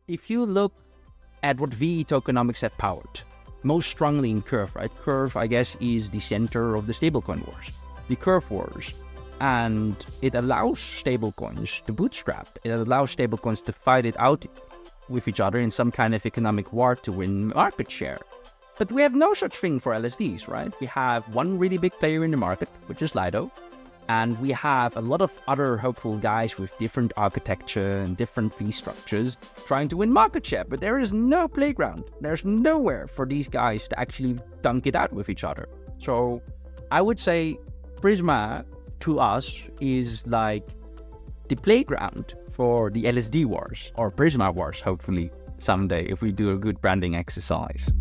if you look at what veTokenomics have powered, most strongly in Curve, right? Curve, I guess, is the center of the stablecoin wars, the Curve Wars. And it allows stablecoins to bootstrap. It allows stablecoins to fight it out with each other in some kind of economic war to win market share. But we have no such thing for LSDs, right? We have one really big player in the market, which is Lido. And we have a lot of other hopeful guys with different architecture and different fee structures trying to win market share. But there is no playground. There's nowhere for these guys to actually dunk it out with each other. So I would say Prisma, to us, is like the playground for the LST Wars, or Prisma Wars, hopefully someday, if we do a good branding exercise.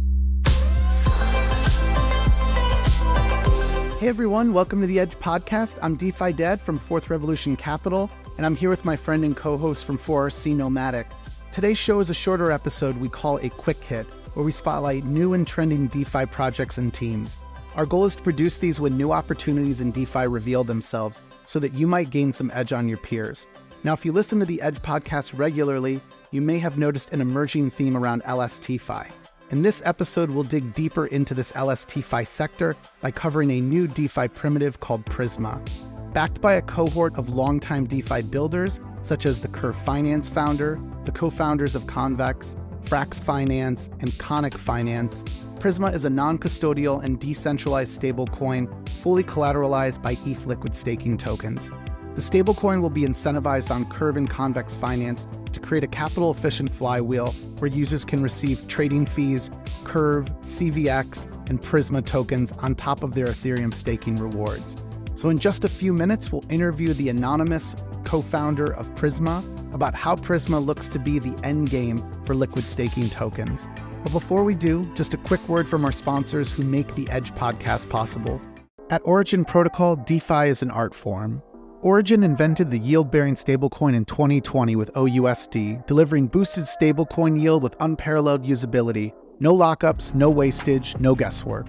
Hey everyone, welcome to the Edge Podcast. I'm DeFi Dad from Fourth Revolution Capital, and I'm here with my friend and co-host from 4RC Nomadic. Today's show is a shorter episode we call a quick hit, where we spotlight new and trending DeFi projects and teams. Our goal is to produce these when new opportunities in DeFi reveal themselves so that you might gain some edge on your peers. Now, if you listen to the Edge podcast regularly, you may have noticed an emerging theme around LSTfi. In this episode, we'll dig deeper into this LSTfi sector by covering a new DeFi primitive called Prisma. Backed by a cohort of longtime DeFi builders, such as the Curve Finance founder, the co-founders of Convex, Frax Finance, and Conic Finance, Prisma is a non-custodial and decentralized stablecoin fully collateralized by ETH liquid staking tokens. The stablecoin will be incentivized on Curve and Convex Finance to create a capital-efficient flywheel where users can receive trading fees, Curve, CVX, and Prisma tokens on top of their Ethereum staking rewards. So in just a few minutes, we'll interview the anonymous co-founder of Prisma about how Prisma looks to be the end game for liquid staking tokens. But before we do, just a quick word from our sponsors who make the Edge podcast possible. At Origin Protocol, DeFi is an art form. Origin invented the yield-bearing stablecoin in 2020 with OUSD, delivering boosted stablecoin yield with unparalleled usability. No lockups, no wastage, no guesswork.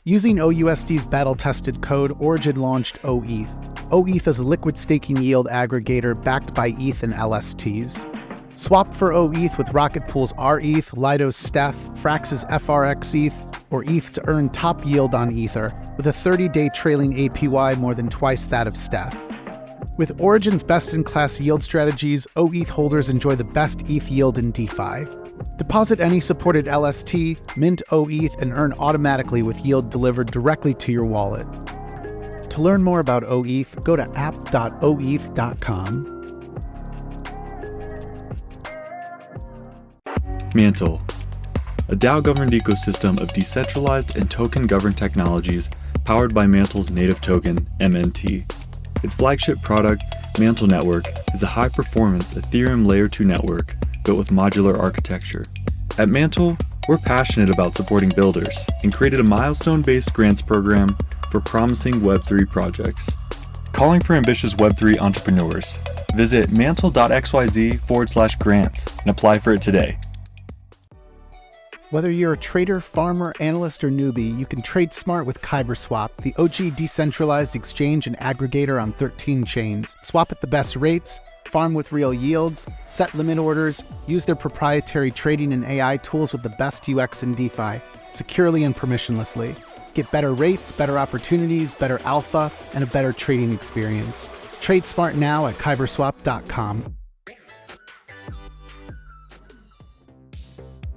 Using OUSD's battle-tested code, Origin launched OETH. OETH is a liquid staking yield aggregator backed by ETH and LSTs. Swap for OETH with Rocket Pool's RETH, Lido's Steth, Frax's FRXETH, or ETH to earn top yield on Ether, with a 30-day trailing APY more than twice that of Steth. With Origin's best-in-class yield strategies, OETH holders enjoy the best ETH yield in DeFi. Deposit any supported LST, mint OETH, and earn automatically with yield delivered directly to your wallet. To learn more about OETH, go to app.oeth.com. Mantle, a DAO-governed ecosystem of decentralized and token-governed technologies powered by Mantle's native token, MNT. Its flagship product, Mantle Network, is a high-performance Ethereum Layer 2 network built with modular architecture. At Mantle, we're passionate about supporting builders and created a milestone-based grants program for promising Web3 projects. Calling for ambitious Web3 entrepreneurs. Visit mantle.xyz/grants and apply for it today. Whether you're a trader, farmer, analyst, or newbie, you can trade smart with KYBERSWAP, the OG decentralized exchange and aggregator on 13 chains. Swap at the best rates, farm with real yields, set limit orders, use their proprietary trading and AI tools with the best UX in DeFi, securely and permissionlessly. Get better rates, better opportunities, better alpha, and a better trading experience. Trade smart now at KYBERSWAP.com.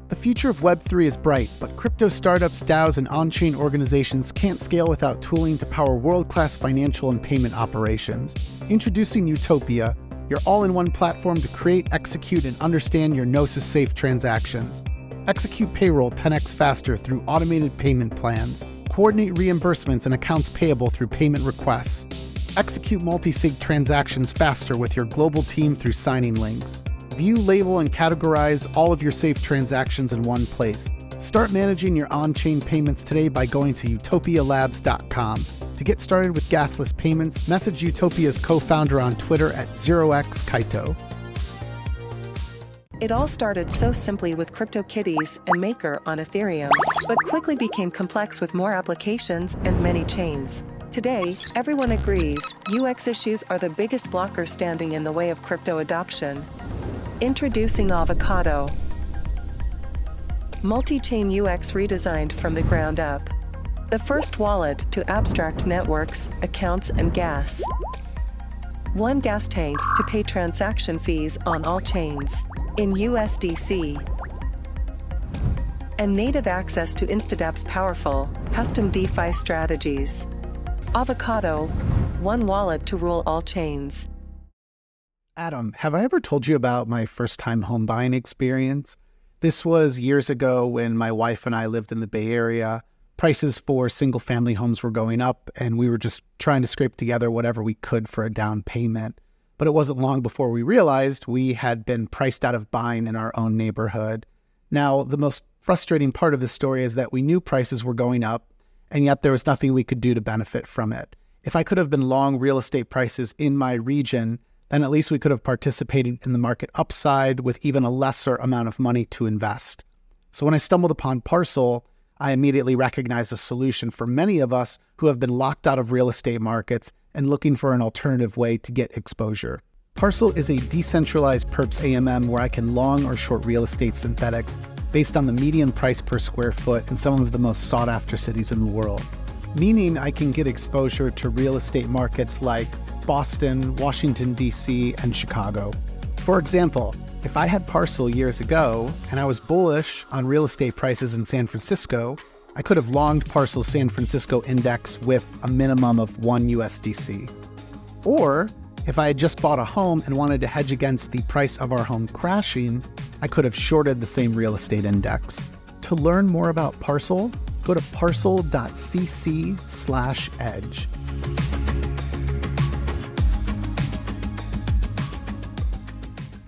The future of Web3 is bright, but crypto startups, DAOs, and on-chain organizations can't scale without tooling to power world-class financial and payment operations. Introducing Utopia, your all-in-one platform to create, execute, and understand your Gnosis-safe transactions. Execute payroll 10x faster through automated payment plans. Coordinate reimbursements and accounts payable through payment requests. Execute multi-sig transactions faster with your global team through signing links. View, label, and categorize all of your safe transactions in one place. Start managing your on-chain payments today by going to utopialabs.com. To get started with gasless payments, message Utopia's co-founder on Twitter at 0xkaito. It all started so simply with CryptoKitties and Maker on Ethereum, but quickly became complex with more applications and many chains. Today, everyone agrees UX issues are the biggest blocker standing in the way of crypto adoption. Introducing Avocado. Multi-chain UX redesigned from the ground up. The first wallet to abstract networks, accounts, and gas. One gas tank to pay transaction fees on all chains in USDC. And native access to Instadapp's powerful, custom DeFi strategies. Avocado, one wallet to rule all chains. Adam, have I ever told you about my first-time home buying experience? This was years ago when my wife and I lived in the Bay Area. Prices for single-family homes were going up, and we were just trying to scrape together whatever we could for a down payment. But it wasn't long before we realized we had been priced out of buying in our own neighborhood. Now, the most frustrating part of this story is that we knew prices were going up, and yet there was nothing we could do to benefit from it. If I could have been long real estate prices in my region, then at least we could have participated in the market upside with even a lesser amount of money to invest. So when I stumbled upon Parcel, I immediately recognized a solution for many of us who have been locked out of real estate markets and looking for an alternative way to get exposure. Parcel is a decentralized perps AMM where I can long or short real estate synthetics based on the median price per square foot in some of the most sought-after cities in the world, meaning I can get exposure to real estate markets like Boston, Washington, D.C., and Chicago. For example, if I had Parcel years ago and I was bullish on real estate prices in San Francisco, I could have longed Parcel's San Francisco index with a minimum of 1 USDC. Or if I had just bought a home and wanted to hedge against the price of our home crashing, I could have shorted the same real estate index. To learn more about Parcel, go to parcel.cc/edge.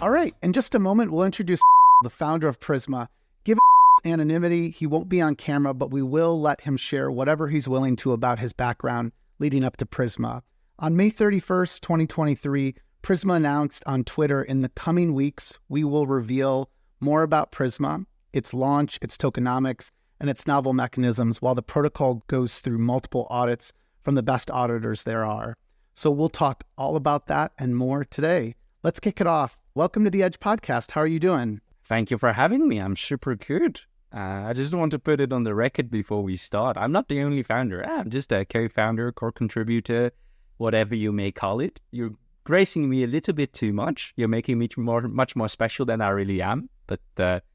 All right, in just a moment, we'll introduce the founder of Prisma. Given anonymity, he won't be on camera, but we will let him share whatever he's willing to about his background leading up to Prisma. On May 31st, 2023, Prisma announced on Twitter, in the coming weeks, we will reveal more about Prisma, its launch, its tokenomics, and its novel mechanisms while the protocol goes through multiple audits from the best auditors there are. So we'll talk all about that and more today. Let's kick it off. Welcome to the Edge Podcast. How are you doing? Thank you for having me. I'm super good. I just want to put it on the record before we start. I'm not the only founder. I'm just a co-founder, core contributor, whatever you may call it. You're gracing me a little bit too much. You're making me much more special than I really am. But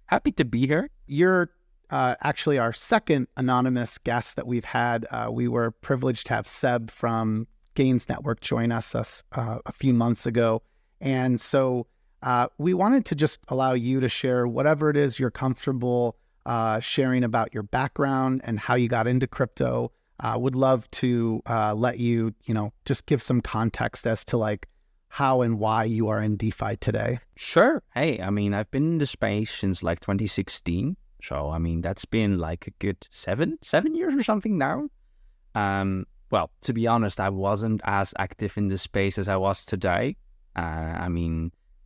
happy to be here. You're actually our second anonymous guest that we've had. We were privileged to have Seb from Gains Network join us a few months ago. And so we wanted to just allow you to share whatever it is you're comfortable sharing about your background and how you got into crypto. Would love to let you, just give some context as to like how and why you are in DeFi today. Sure. Hey, I've been in the space since like 2016. So, that's been like a good seven years or something now. Well, to be honest, I wasn't as active in the space as I was today.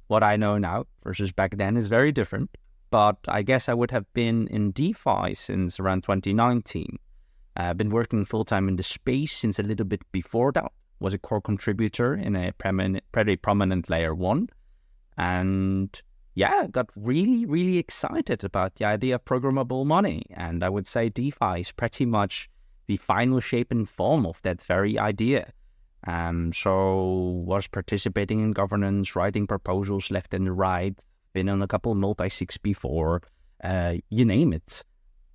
What I know now versus back then is very different, but I guess I would have been in DeFi since around 2019. I've been working full-time in the space since a little bit before that, was a core contributor in a pretty prominent layer 1. And yeah, got really, really excited about the idea of programmable money. And I would say DeFi is pretty much the final shape and form of that very idea. So was participating in governance, writing proposals left and right, been on a couple multi-sigs before, you name it.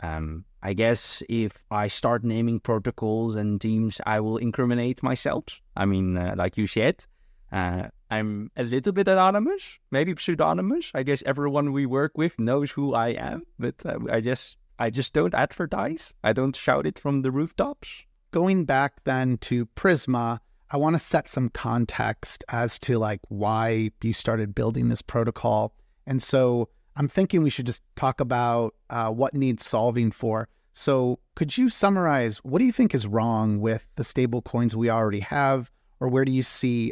I guess if I start naming protocols and teams, I will incriminate myself. Like you said, I'm a little bit anonymous, maybe pseudonymous. I guess everyone we work with knows who I am, but I just don't advertise. I don't shout it from the rooftops. Going back then to Prisma, I want to set some context as to like why you started building this protocol. And so I'm thinking we should just talk about what needs solving for. So could you summarize, what do you think is wrong with the stable coins we already have, or where do you see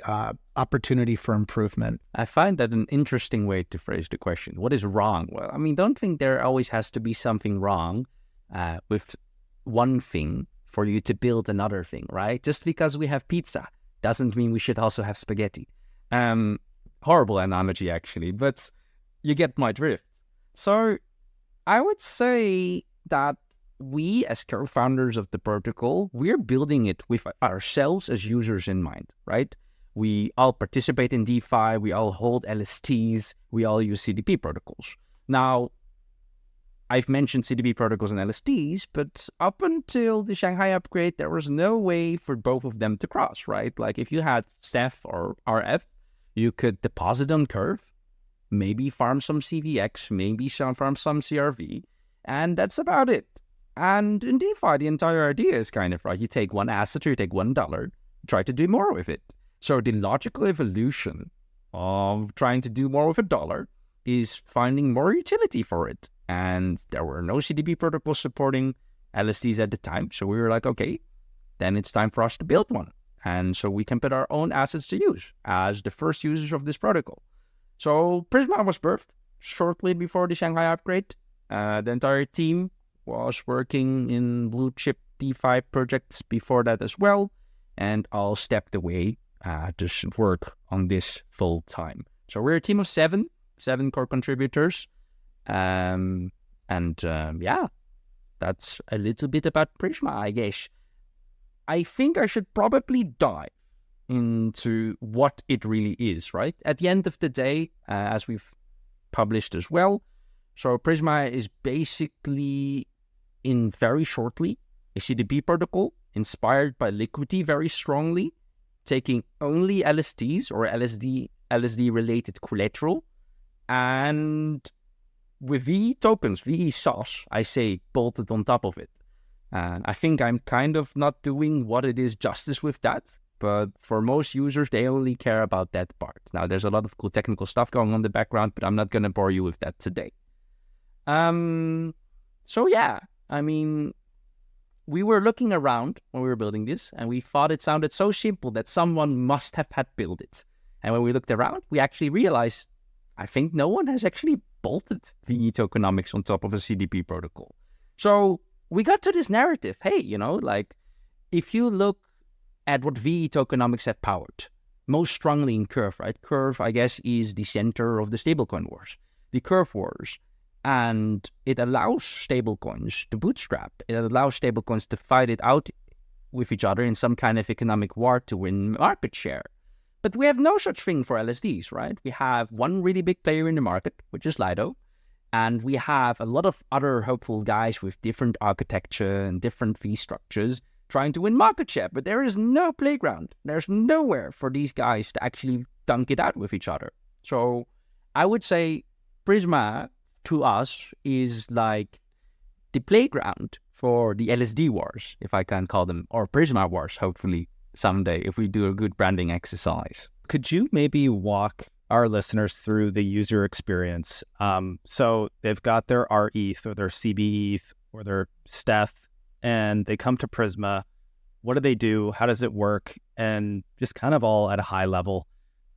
opportunity for improvement? I find that an interesting way to phrase the question. What is wrong? Well, don't think there always has to be something wrong with one thing for you to build another thing, right? Just because we have pizza doesn't mean we should also have spaghetti. Horrible analogy, actually. But You get my drift. So I would say that we, as co-founders of the protocol, we're building it with ourselves as users in mind, right? We all participate in DeFi, we all hold LSTs, we all use CDP protocols. Now, I've mentioned CDP protocols and LSTs, but up until the Shanghai upgrade, there was no way for both of them to cross, right? Like if you had Ceph or RF, you could deposit on Curve, maybe farm some CVX, maybe farm some CRV, and that's about it. And in DeFi, the entire idea is kind of, right, you take one asset or you take $1, try to do more with it. So the logical evolution of trying to do more with $1 is finding more utility for it. And there were no CDP protocols supporting LSTs at the time. So we were like, okay, then it's time for us to build one. And so we can put our own assets to use as the first users of this protocol. So Prisma was birthed shortly before the Shanghai upgrade. The entire team was working in blue chip DeFi projects before that as well. And all stepped away to work on this full time. So we're a team of seven core contributors. Yeah, that's a little bit about Prisma, I guess. I think I should probably dive into what it really is, right? At the end of the day, as we've published as well, so Prisma is basically, in very shortly, a CDP protocol inspired by liquidity very strongly, taking only LSTs or LSD-related collateral, and with VE tokens, VE sauce, I say, bolted on top of it. I think I'm kind of not doing what it is justice with that, but for most users, they only care about that part. Now, there's a lot of cool technical stuff going on in the background, but I'm not going to bore you with that today. So yeah, I mean, we were looking around when we were building this, and we thought it sounded so simple that someone must have had built it. And when we looked around, we actually realized, I think no one has actually bolted veTokenomics on top of a CDP protocol. So we got to this narrative. Hey, like if you look at what veTokenomics have powered, most strongly in Curve, right? Curve, I guess, is the center of the stablecoin wars, the Curve wars. And it allows stablecoins to bootstrap. It allows stablecoins to fight it out with each other in some kind of economic war to win market share. But we have no such thing for LSDs, right? We have one really big player in the market, which is Lido. And we have a lot of other hopeful guys with different architecture and different fee structures trying to win market share. But there is no playground. There's nowhere for these guys to actually dunk it out with each other. So I would say Prisma, to us, is like the playground for the LSD wars, if I can call them, or Prisma wars, hopefully someday, if we do a good branding exercise. Could you maybe walk our listeners through the user experience? So they've got their RETH or their CBETH or their Steph, and they come to Prisma. What do they do? How does it work? And just kind of all at a high level.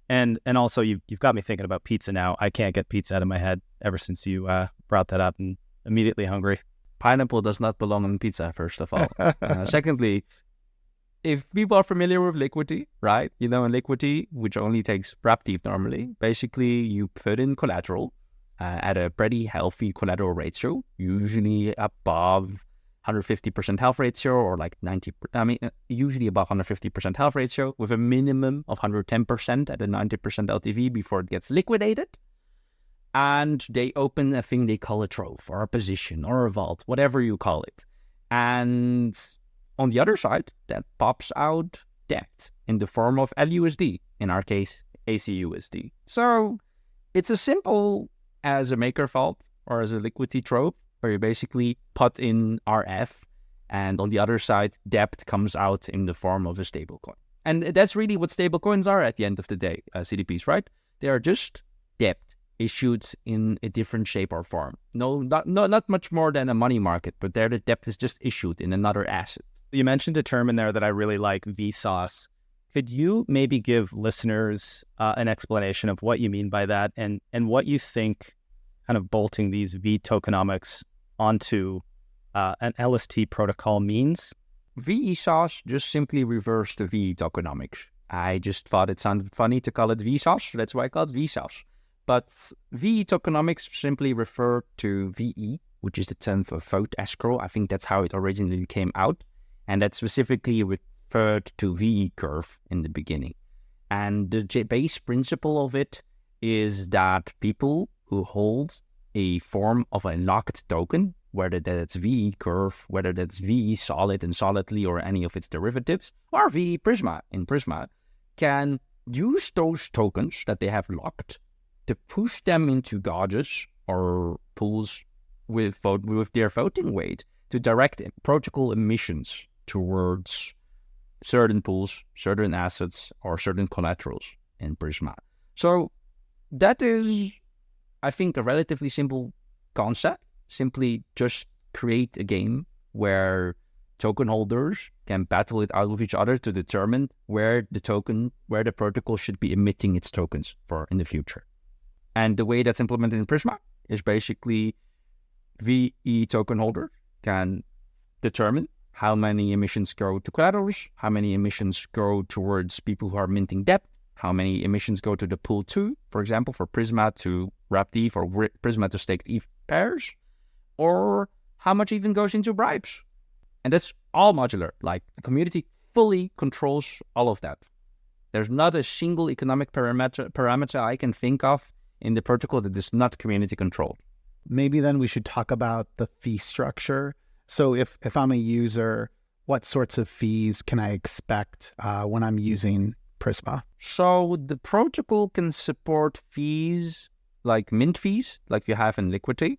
And also, you've got me thinking about pizza now. I can't get pizza out of my head ever since you brought that up, and immediately hungry. Pineapple does not belong on pizza, first of all. Secondly, if people are familiar with liquidity, right? In liquidity, which only takes wrapped ETH normally, basically you put in collateral at a pretty healthy collateral ratio, usually above 150% health ratio or like 90, usually above 150% health ratio with a minimum of 110% at a 90% LTV before it gets liquidated. And they open a thing they call a trove or a position or a vault, whatever you call it. And on the other side, that pops out debt in the form of LUSD, in our case, ACUSD. So it's as simple as a maker vault or as a liquidity trove, where you basically put in RF, and on the other side, debt comes out in the form of a stablecoin. And that's really what stablecoins are at the end of the day, CDPs, right? They are just debt issued in a different shape or form. Not much more than a money market, but there the debt is just issued in another asset. You mentioned a term in there that I really like, Vsauce. Could you maybe give listeners an explanation of what you mean by that and what you think kind of bolting these veTokenomics onto an LST protocol means? Vsauce just simply reversed the veTokenomics. I just thought it sounded funny to call it Vsauce, so that's why I call it Vsauce. But veTokenomics simply refer to VE, which is the term for vote escrow. I think that's how it originally came out. And that specifically referred to VE curve in the beginning. And the base principle of it is that people who hold a form of a locked token, whether that's VE curve, whether that's VE solid and solidly or any of its derivatives, or VE Prisma in Prisma, can use those tokens that they have locked to push them into gauges or pools with their voting weight to direct protocol emissions towards certain pools, certain assets, or certain collaterals in Prisma. So that is, I think, a relatively simple concept. Simply just create a game where token holders can battle it out with each other to determine where the protocol should be emitting its tokens for in the future. And the way that's implemented in Prisma is basically VE token holder can determine how many emissions go to collaterals, how many emissions go towards people who are minting debt, how many emissions go to the pool 2, for example, for Prisma to wrap the ETH or Prisma to stake ETH pairs, or how much even goes into bribes. And that's all modular. Like, the community fully controls all of that. There's not a single economic parameter I can think of in the protocol that is not community controlled. Maybe then we should talk about the fee structure. So if I'm a user, what sorts of fees can I expect when I'm using Prisma? So the protocol can support fees like mint fees, like you have in Liquidity.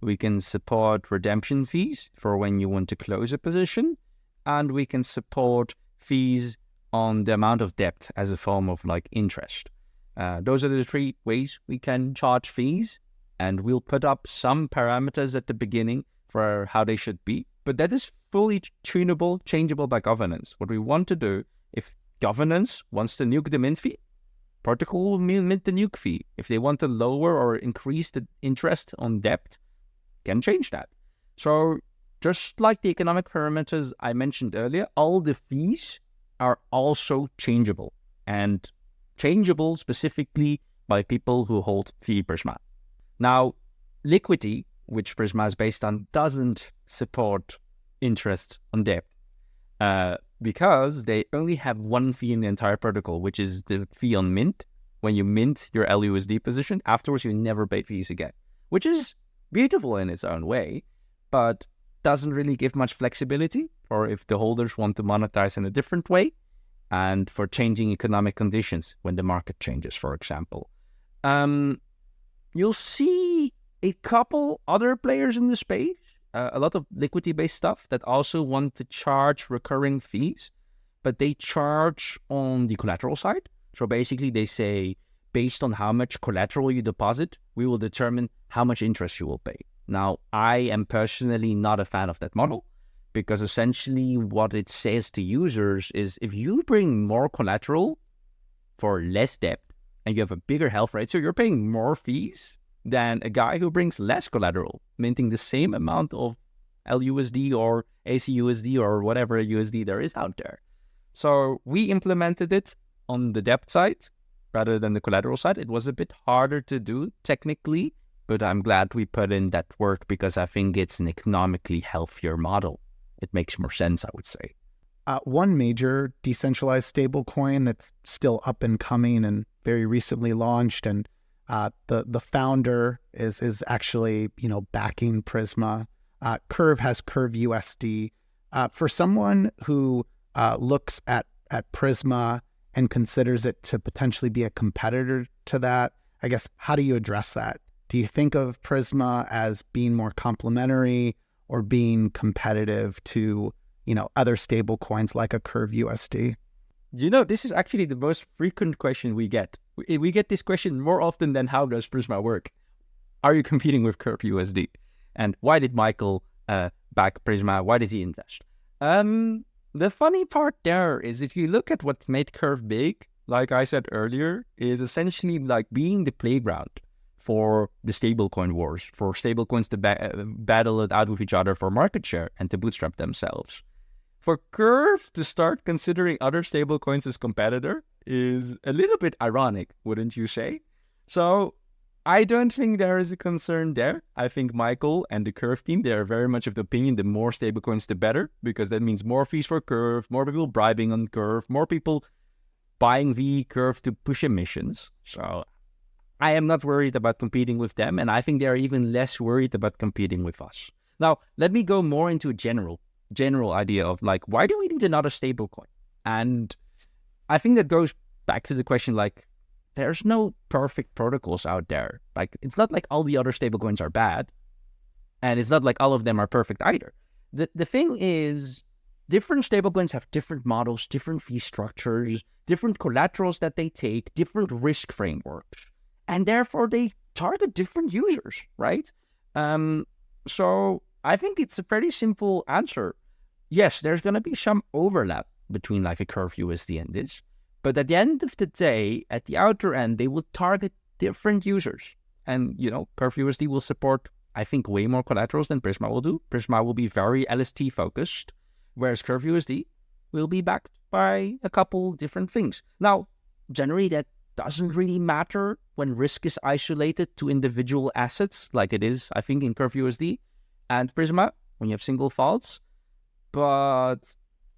We can support redemption fees for when you want to close a position. And we can support fees on the amount of debt as a form of like interest. Those are the 3 ways we can charge fees. And we'll put up some parameters at the beginning for how they should be. But that is fully tunable, changeable by governance. What we want to do, if governance wants to nuke the mint fee, protocol will mint the nuke fee. If they want to lower or increase the interest on debt, can change that. So just like the economic parameters I mentioned earlier, all the fees are also changeable, and changeable specifically by people who hold VE Prisma. Now, Liquidity, which Prisma is based on, doesn't support interest on debt because they only have one fee in the entire protocol, which is the fee on mint. When you mint your LUSD position, afterwards you never pay fees again, which is beautiful in its own way, but doesn't really give much flexibility for if the holders want to monetize in a different way and for changing economic conditions when the market changes, for example. You'll see a couple other players in the space, a lot of liquidity-based stuff that also want to charge recurring fees, but they charge on the collateral side. So basically they say, based on how much collateral you deposit, we will determine how much interest you will pay. Now, I am personally not a fan of that model because essentially what it says to users is if you bring more collateral for less debt and you have a bigger health rate, so you're paying more fees than a guy who brings less collateral, minting the same amount of LUSD or ACUSD or whatever USD there is out there. So we implemented it on the debt side rather than the collateral side. It was a bit harder to do technically, but I'm glad we put in that work because I think it's an economically healthier model. It makes more sense, I would say. One major decentralized stablecoin that's still up and coming and very recently launched, and the founder is actually backing Prisma. Curve has CurvUSD. For someone who looks at Prisma and considers it to potentially be a competitor to that, I guess, how do you address that? Do you think of Prisma as being more complementary or being competitive to other stable coins like a CurvUSD? This is actually the most frequent question we get. We get this question more often than how does Prisma work? Are you competing with CurvUSD? And why did Michael back Prisma? Why did he invest? The funny part there is if you look at what made Curve big, like I said earlier, is essentially like being the playground for the stablecoin wars, for stablecoins to battle it out with each other for market share and to bootstrap themselves. For Curve to start considering other stablecoins as competitor is a little bit ironic, wouldn't you say? So I don't think there is a concern there. I think Michael and the Curve team, they are very much of the opinion the more stablecoins, the better, because that means more fees for Curve, more people bribing on Curve, more people buying the Curve to push emissions. So I am not worried about competing with them, and I think they are even less worried about competing with us. Now, let me go more into a general idea of like, why do we need another stablecoin? And I think that goes back to the question, like, there's no perfect protocols out there. Like, it's not like all the other stablecoins are bad, and it's not like all of them are perfect either. The thing is, different stablecoins have different models, different fee structures, different collaterals that they take, different risk frameworks, and therefore they target different users, right? So I think it's a pretty simple answer. Yes, there's going to be some overlap between like a crvUSD and this, but at the end of the day, at the outer end, they will target different users. And, crvUSD will support, I think, way more collaterals than Prisma will do. Prisma will be very LST focused, whereas crvUSD will be backed by a couple different things. Now, generally, that doesn't really matter when risk is isolated to individual assets, like it is, I think, in crvUSD and Prisma, when you have single faults. But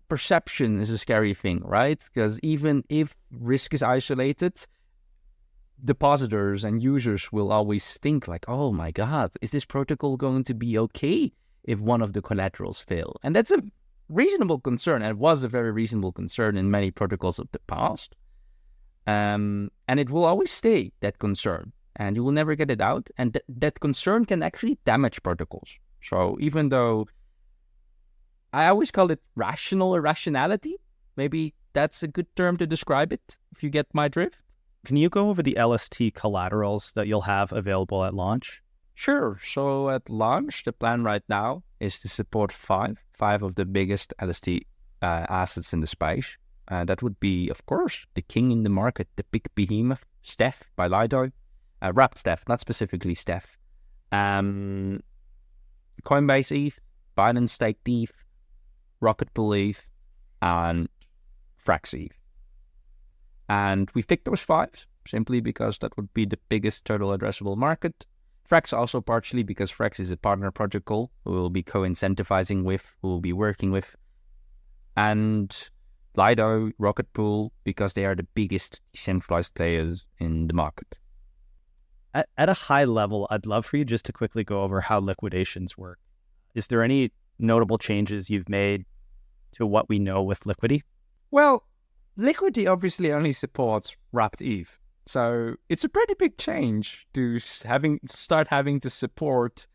perception is a scary thing, right? Because even if risk is isolated, depositors and users will always think like, oh my God, is this protocol going to be okay if one of the collaterals fail? And that's a reasonable concern, and it was a very reasonable concern in many protocols of the past. And it will always stay, that concern, and you will never get it out. And that concern can actually damage protocols. So even though I always call it rational irrationality, maybe that's a good term to describe it, if you get my drift. Can you go over the LST collaterals that you'll have available at launch? Sure. So at launch, the plan right now is to support five of the biggest LST assets in the space. That would be, of course, the king in the market, the big behemoth, Steph by Lido, wrapped Steph, not specifically Steph. Coinbase ETH, Binance Staked ETH, Rocket Pool ETH, and Frax ETH. And we've picked those five simply because that would be the biggest total addressable market. Frax also partially because Frax is a partner protocol who will be co-incentivizing with, who will be working with. And Lido, Rocket Pool, because they are the biggest decentralized players in the market. At a high level, I'd love for you just to quickly go over how liquidations work. Is there any notable changes you've made to what we know with liquidity? Well, liquidity obviously only supports wrapped ETH. So it's a pretty big change to start having to support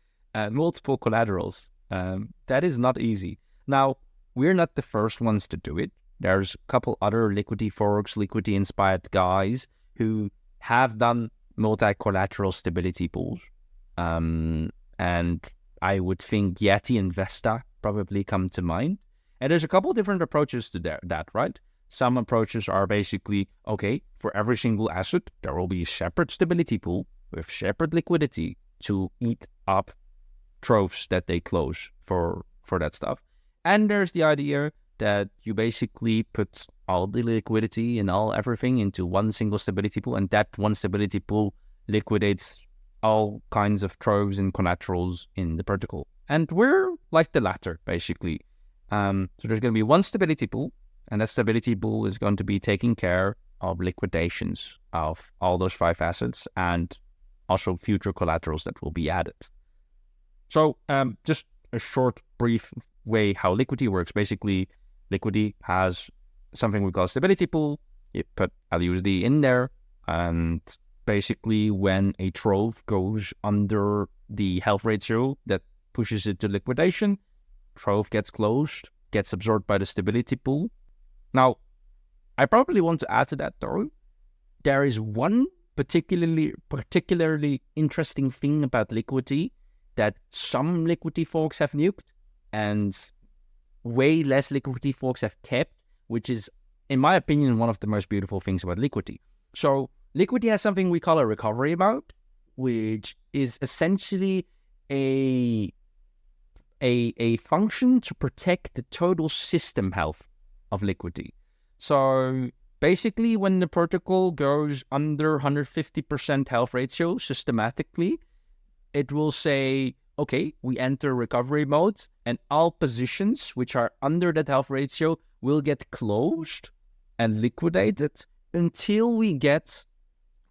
multiple collaterals. That is not easy. Now, we're not the first ones to do it. There's a couple other liquidity forks, liquidity-inspired guys who have done multi-collateral stability pools. And I would think Yeti and Vesta probably come to mind. And there's a couple different approaches to that, right? Some approaches are basically, okay, for every single asset, there will be a separate stability pool with separate liquidity to eat up troves that they close for that stuff. And there's the idea that you basically put all the liquidity and everything into one single stability pool, and that one stability pool liquidates all kinds of troves and collaterals in the protocol. And we're like the latter, basically. So there's going to be one stability pool, and that stability pool is going to be taking care of liquidations of all those five assets and also future collaterals that will be added. So just a short, brief way how liquidity works. Basically, liquidity has something we call a stability pool. You put LUSD in there, and basically when a trove goes under the health ratio that pushes it to liquidation, trove gets closed, gets absorbed by the stability pool. Now, I probably want to add to that though, there is one particularly interesting thing about liquidity that some liquidity forks have nuked and way less liquidity forks have kept, which is, in my opinion, one of the most beautiful things about liquidity. So liquidity has something we call a recovery mode, which is essentially a function to protect the total system health of liquidity. So Basically, when the protocol goes under 150% health ratio systematically, it will say, okay, we enter recovery mode, and all positions which are under that health ratio will get closed and liquidated until we get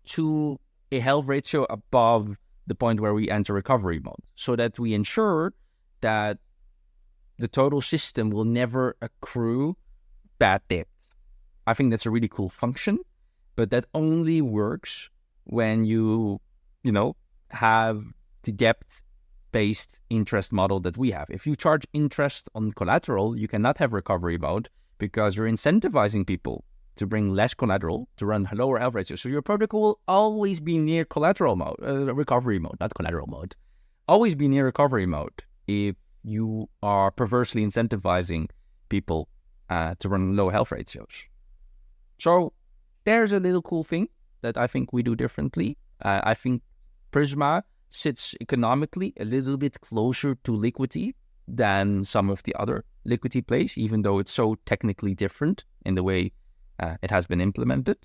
to a health ratio above the point where we enter recovery mode, so that we ensure that the total system will never accrue bad debt. I think that's a really cool function, but that only works when you have the debt-based interest model that we have. If you charge interest on collateral, you cannot have recovery mode because you're incentivizing people to bring less collateral to run lower health ratio. So your protocol will always be near recovery mode, not collateral mode. Always be near recovery mode if you are perversely incentivizing people to run low health ratios. So there's a little cool thing that I think we do differently. I think Prisma sits economically a little bit closer to liquidity than some of the other liquidity plays, even though it's so technically different in the way it has been implemented.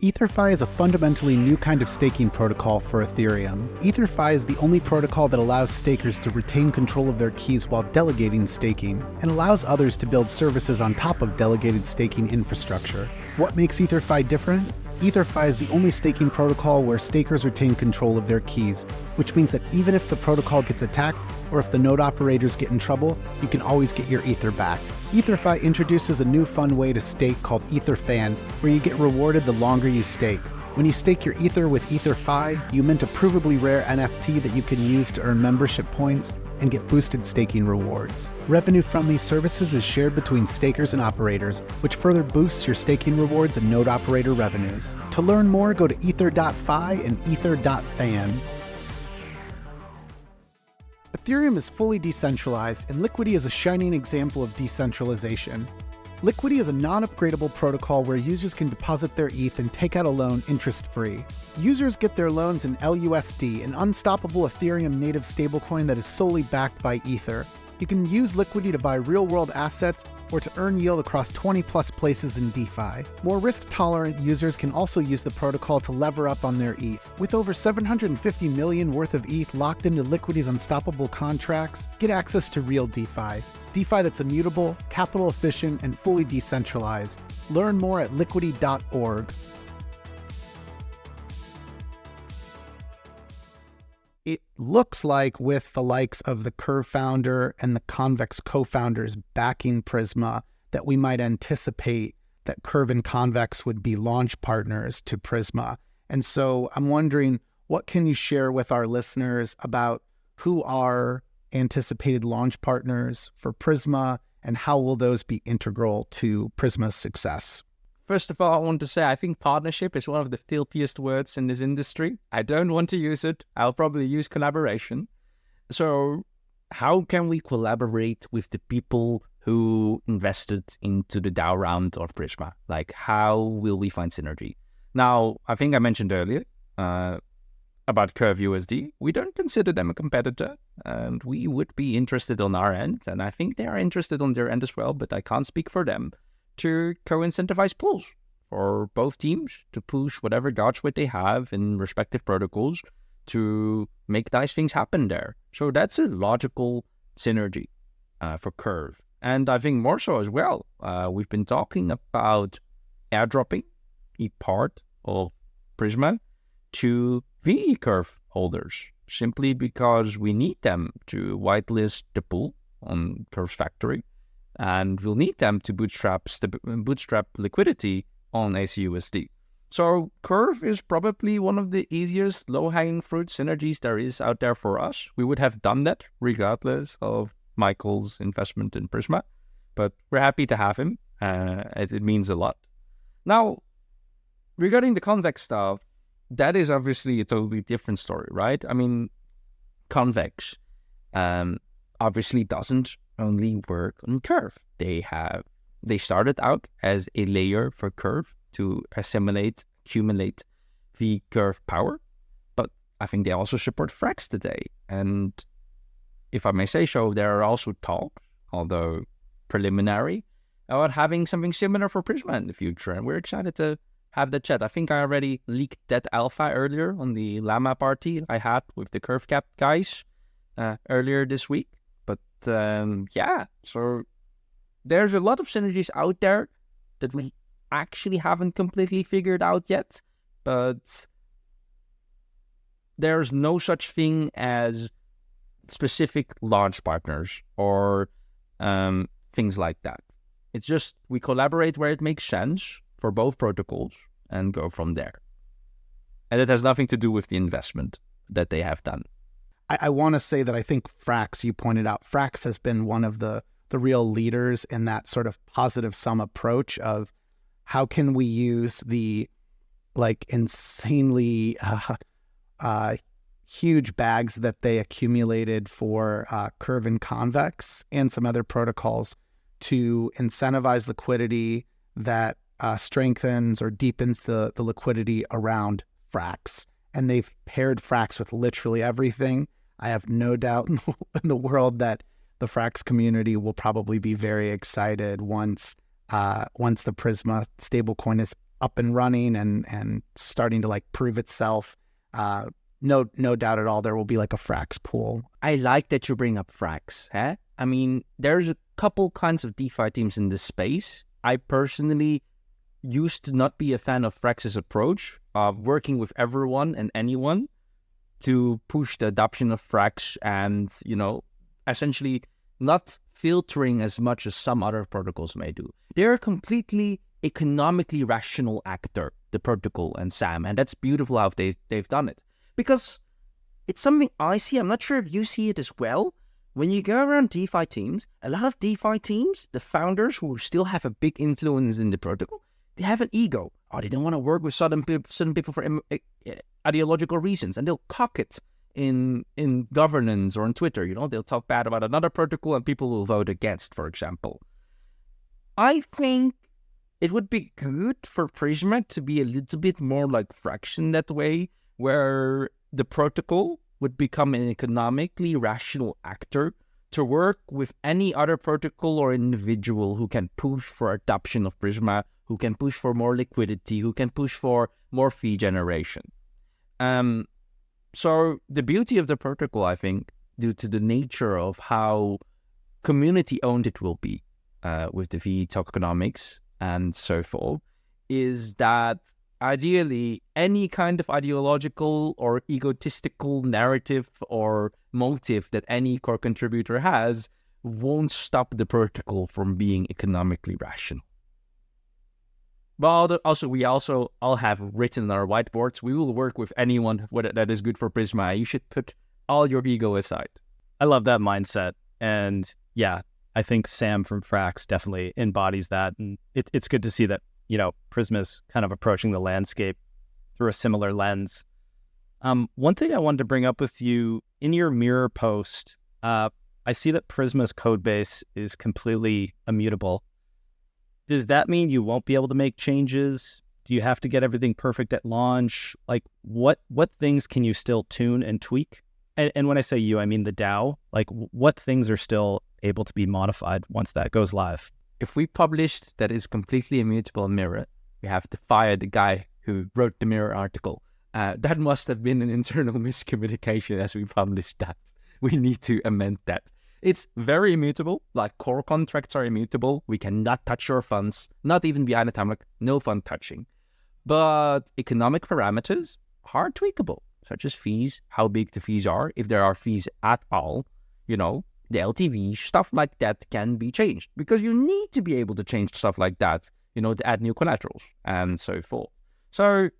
EtherFi is a fundamentally new kind of staking protocol for Ethereum. EtherFi is the only protocol that allows stakers to retain control of their keys while delegating staking, and allows others to build services on top of delegated staking infrastructure. What makes EtherFi different? EtherFi is the only staking protocol where stakers retain control of their keys, which means that even if the protocol gets attacked, or if the node operators get in trouble, you can always get your Ether back. EtherFi introduces a new fun way to stake called EtherFan, where you get rewarded the longer you stake. When you stake your Ether with EtherFi, you mint a provably rare NFT that you can use to earn membership points and get boosted staking rewards. Revenue from these services is shared between stakers and operators, which further boosts your staking rewards and node operator revenues. To learn more, go to ether.fi and ether.fan. Ethereum is fully decentralized, and Liquidity is a shining example of decentralization. Liquidity is a non-upgradable protocol where users can deposit their ETH and take out a loan interest-free. Users get their loans in LUSD, an unstoppable Ethereum native stablecoin that is solely backed by Ether. You can use Liquidity to buy real-world assets or to earn yield across 20-plus places in DeFi. More risk-tolerant users can also use the protocol to lever up on their ETH. With over 750 million worth of ETH locked into Liquidity's unstoppable contracts, get access to real DeFi. DeFi that's immutable, capital efficient, and fully decentralized. Learn more at liquidity.org. It looks like with the likes of the CoFounder and the Convex co-founders backing Prisma that we might anticipate that Curve and Convex would be launch partners to Prisma. And so I'm wondering, what can you share with our listeners about who are anticipated launch partners for Prisma, and how will those be integral to Prisma's success? First of all, I want to say I think partnership is one of the filthiest words in this industry. I don't want to use it. I'll probably use collaboration. So how can we collaborate with the people who invested into the DAO round of Prisma? Like, how will we find synergy? Now, I think I mentioned earlier about crvUSD. We don't consider them a competitor, and we would be interested on our end, and I think they are interested on their end as well, but I can't speak for them, to co-incentivize pools for both teams to push whatever God's they have in respective protocols to make nice things happen there. So that's a logical synergy for Curve. And I think more so as well, we've been talking about airdropping a part of Prisma to VE Curve holders, simply because we need them to whitelist the pool on Curve's factory, and we'll need them to bootstrap liquidity on ACUSD. So Curve is probably one of the easiest low-hanging fruit synergies there is out there for us. We would have done that regardless of Michael's investment in Prisma, but we're happy to have him. It means a lot. Now, regarding the Convex stuff, that is obviously a totally different story, right? I mean, Convex obviously doesn't only work on Curve. They started out as a layer for Curve to accumulate the Curve power, but I think they also support Frax today. And if I may say so, there are also talks, although preliminary, about having something similar for Prisma in the future. And we're excited to have the chat. I think I already leaked that alpha earlier on the Llama party I had with the CurveCap guys earlier this week. But so there's a lot of synergies out there that we actually haven't completely figured out yet. But there's no such thing as specific launch partners or things like that. It's just we collaborate where it makes sense for both protocols and go from there. And it has nothing to do with the investment that they have done. I want to say that I think Frax, you pointed out, Frax has been one of the real leaders in that sort of positive sum approach of how can we use the insanely huge bags that they accumulated for Curve and Convex and some other protocols to incentivize liquidity that strengthens or deepens the liquidity around Frax. And they've paired Frax with literally everything. I have no doubt in the world that the Frax community will probably be very excited once the Prisma stablecoin is up and running and starting to prove itself. No doubt at all, there will be a Frax pool. I like that you bring up Frax. I mean, there's a couple kinds of DeFi teams in this space. I personally used to not be a fan of Frax's approach of working with everyone and anyone to push the adoption of Frax and, essentially not filtering as much as some other protocols may do. They're a completely economically rational actor, the protocol and Sam, and that's beautiful how they've done it. Because it's something I see, I'm not sure if you see it as well. When you go around DeFi teams, a lot of DeFi teams, the founders who still have a big influence in the protocol, they have an ego. Or they don't want to work with certain people for ideological reasons, and they'll cock it in governance or on Twitter. They'll talk bad about another protocol and people will vote against, for example. I think it would be good for Prisma to be a little bit more like Frax in that way, where the protocol would become an economically rational actor to work with any other protocol or individual who can push for adoption of Prisma, who can push for more liquidity, who can push for more fee generation. So the beauty of the protocol, I think, due to the nature of how community-owned it will be with the veTokenomics and so forth, is that ideally, any kind of ideological or egotistical narrative or motive that any core contributor has won't stop the protocol from being economically rational. But we also all have written on our whiteboards, we will work with anyone that is good for Prisma. You should put all your ego aside. I love that mindset. And yeah, I think Sam from Frax definitely embodies that. And it's good to see that Prisma's kind of approaching the landscape through a similar lens. One thing I wanted to bring up with you, in your mirror post, I see that Prisma's code base is completely immutable. Does that mean you won't be able to make changes? Do you have to get everything perfect at launch? What things can you still tune and tweak? And when I say you, I mean the DAO. What things are still able to be modified once that goes live? If we published that is completely immutable in Mirror, we have to fire the guy who wrote the Mirror article. That must have been an internal miscommunication as we published that. We need to amend that. It's very immutable, core contracts are immutable. We cannot touch your funds, not even behind the time, no fund touching. But economic parameters are tweakable, such as fees, how big the fees are, if there are fees at all, the LTV, stuff like that can be changed because you need to be able to change stuff like that, to add new collaterals and so forth. So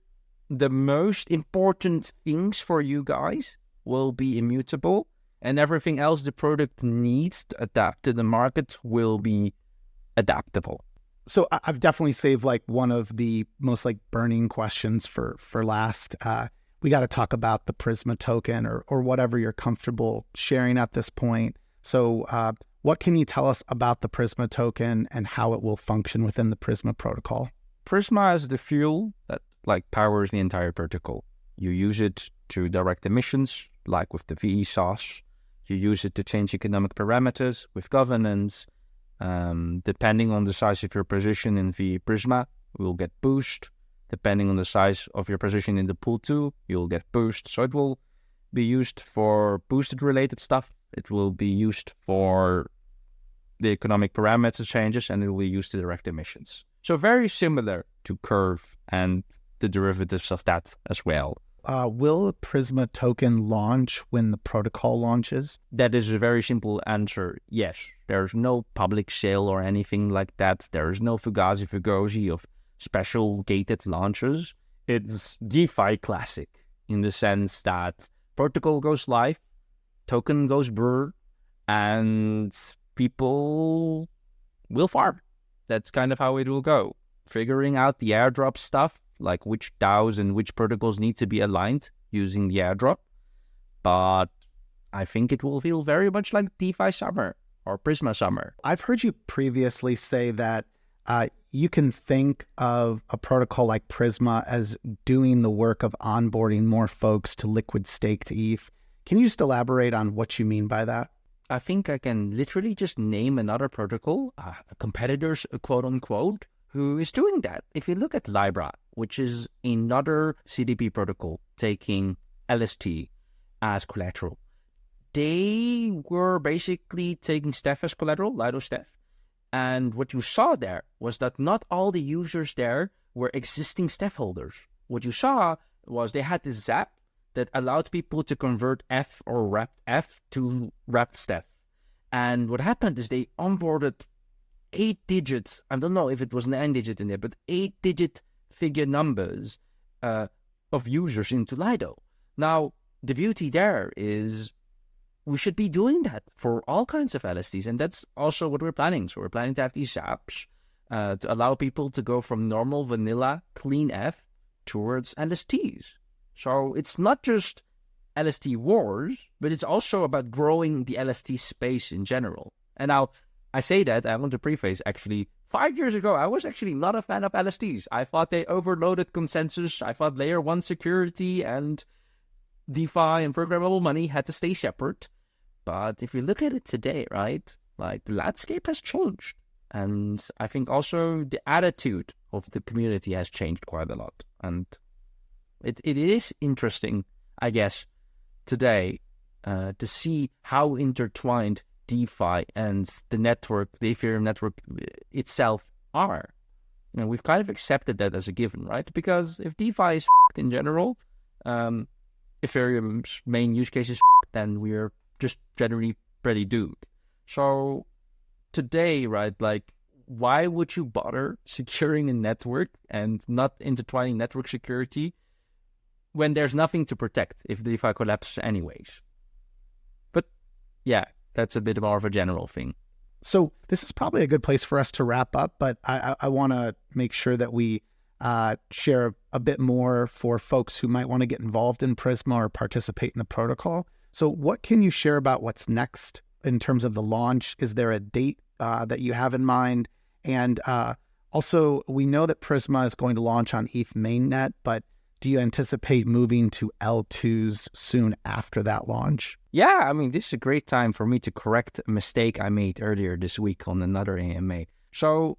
the most important things for you guys will be immutable, and everything else the product needs to adapt to the market will be adaptable. So I've definitely saved one of the most burning questions for last. We got to talk about the Prisma token or whatever you're comfortable sharing at this point. So what can you tell us about the Prisma token and how it will function within the Prisma protocol? Prisma is the fuel that powers the entire protocol. You use it to direct emissions, like with the VE sauce. You use it to change economic parameters with governance. Depending on the size of your position in the Prisma, you will get boost. Depending on the size of your position in the pool 2, you'll get boost. So it will be used for boosted related stuff. It will be used for the economic parameter changes, and it will be used to direct emissions. So very similar to Curve and the derivatives of that as well. Will a Prisma token launch when the protocol launches? That is a very simple answer. Yes. There's no public sale or anything like that. There is no fugazi of special gated launches. It's DeFi classic in the sense that protocol goes live, token goes brr, and people will farm. That's kind of how it will go. Figuring out the airdrop stuff, like which DAOs and which protocols need to be aligned using the airdrop. But I think it will feel very much like DeFi summer or Prisma summer. I've heard you previously say that you can think of a protocol like Prisma as doing the work of onboarding more folks to liquid staked ETH. Can you just elaborate on what you mean by that? I think I can literally just name another protocol, competitors, quote unquote, who is doing that. If you look at Libra, which is another CDP protocol taking LST as collateral, they were basically taking Steph as collateral, Lido Steph. And what you saw there was that not all the users there were existing Steph holders. What you saw was they had this zap that allowed people to convert F or wrapped F to wrapped Steph. And what happened is they onboarded 8 digits. I don't know if it was 9 digit in there, but 8-digit figure numbers of users into Lido. Now, the beauty there is we should be doing that for all kinds of LSTs, and that's also what we're planning. So we're planning to have these apps to allow people to go from normal, vanilla, clean F towards LSTs. So it's not just LST Wars, but it's also about growing the LST space in general. And now, I say that, I want to preface, actually, 5 years ago, I was actually not a fan of LSTs. I thought they overloaded consensus. I thought layer 1 security and DeFi and programmable money had to stay separate. But if you look at it today, right, like the landscape has changed. And I think also the attitude of the community has changed quite a lot. And it is interesting, I guess, today to see how intertwined DeFi and the network, the Ethereum network itself are. You know, we've kind of accepted that as a given, right? Because if DeFi is f***ed in general, Ethereum's main use case is f***ed, then we're just generally pretty doomed. So today, right, like, why would you bother securing a network and not intertwining network security when there's nothing to protect if DeFi collapses anyways? But yeah, that's a bit more of a general thing. So this is probably a good place for us to wrap up, but I want to make sure that we share a bit more for folks who might want to get involved in Prisma or participate in the protocol. So what can you share about what's next in terms of the launch? Is there a date that you have in mind? And also, we know that Prisma is going to launch on ETH mainnet, but do you anticipate moving to L2s soon after that launch? Yeah, I mean, this is a great time for me to correct a mistake I made earlier this week on another AMA. So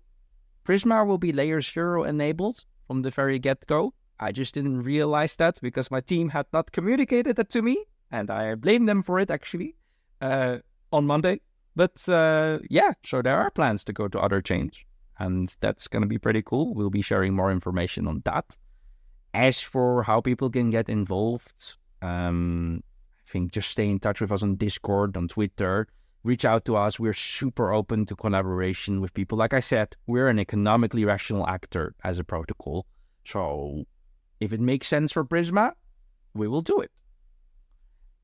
Prisma will be layer 0 enabled from the very get-go. I just didn't realize that because my team had not communicated that to me, and I blame them for it, actually, on Monday. But yeah, so there are plans to go to other chains, and that's going to be pretty cool. We'll be sharing more information on that. As for how people can get involved, I think just stay in touch with us on Discord, on Twitter. Reach out to us. We're super open to collaboration with people. Like I said, we're an economically rational actor as a protocol. So if it makes sense for Prisma, we will do it.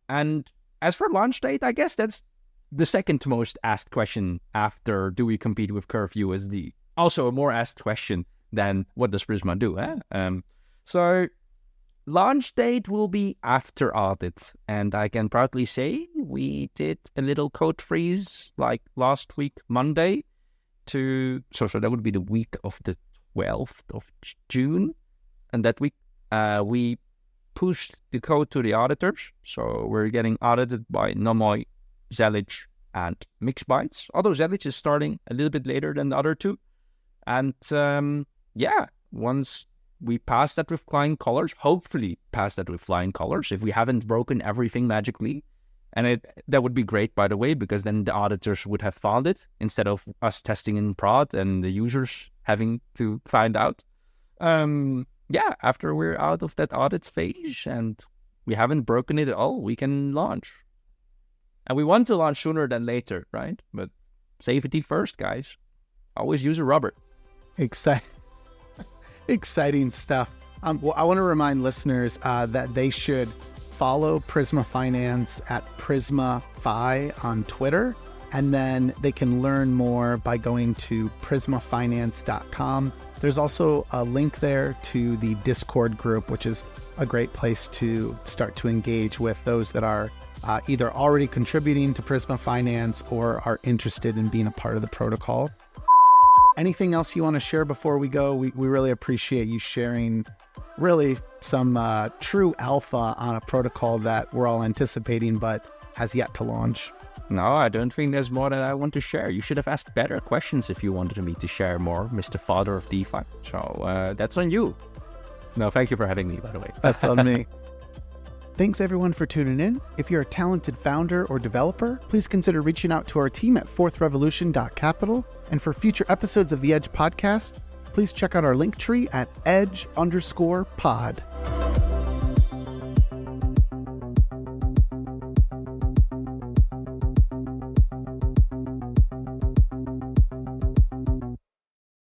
And as for launch date, I guess that's the second most asked question after do we compete with crvUSD? Also a more asked question than what does Prisma do? So launch date will be after audit. And I can proudly say we did a little code freeze like last week, Monday, so that would be the week of the 12th of June. And that week we pushed the code to the auditors. So we're getting audited by Nomoy, Zelic, and mixed bytes. Although ZH is starting a little bit later than the other two. And once we pass that with flying colors, hopefully pass that with flying colors, if we haven't broken everything magically. And that would be great, by the way, because then the auditors would have found it instead of us testing in prod and the users having to find out. After we're out of that audit phase and we haven't broken it at all, we can launch. And we want to launch sooner than later, right? But safety first, guys. Always use a rubber. Exciting stuff. Well, I want to remind listeners that they should follow Prisma Finance at PrismaFi on Twitter, and then they can learn more by going to prismafinance.com. There's also a link there to the Discord group, which is a great place to start to engage with those that are either already contributing to Prisma Finance or are interested in being a part of the protocol. Anything else you want to share before we go? We really appreciate you sharing really some true alpha on a protocol that we're all anticipating but has yet to launch. No, I don't think there's more that I want to share. You should have asked better questions if you wanted me to share more, Mr. Father of DeFi. So that's on you. No, thank you for having me, by the way. That's on me. Thanks everyone for tuning in. If you're a talented founder or developer, please consider reaching out to our team at fourthrevolution.capital. And for future episodes of the Edge podcast, please check out our link tree at edge_pod.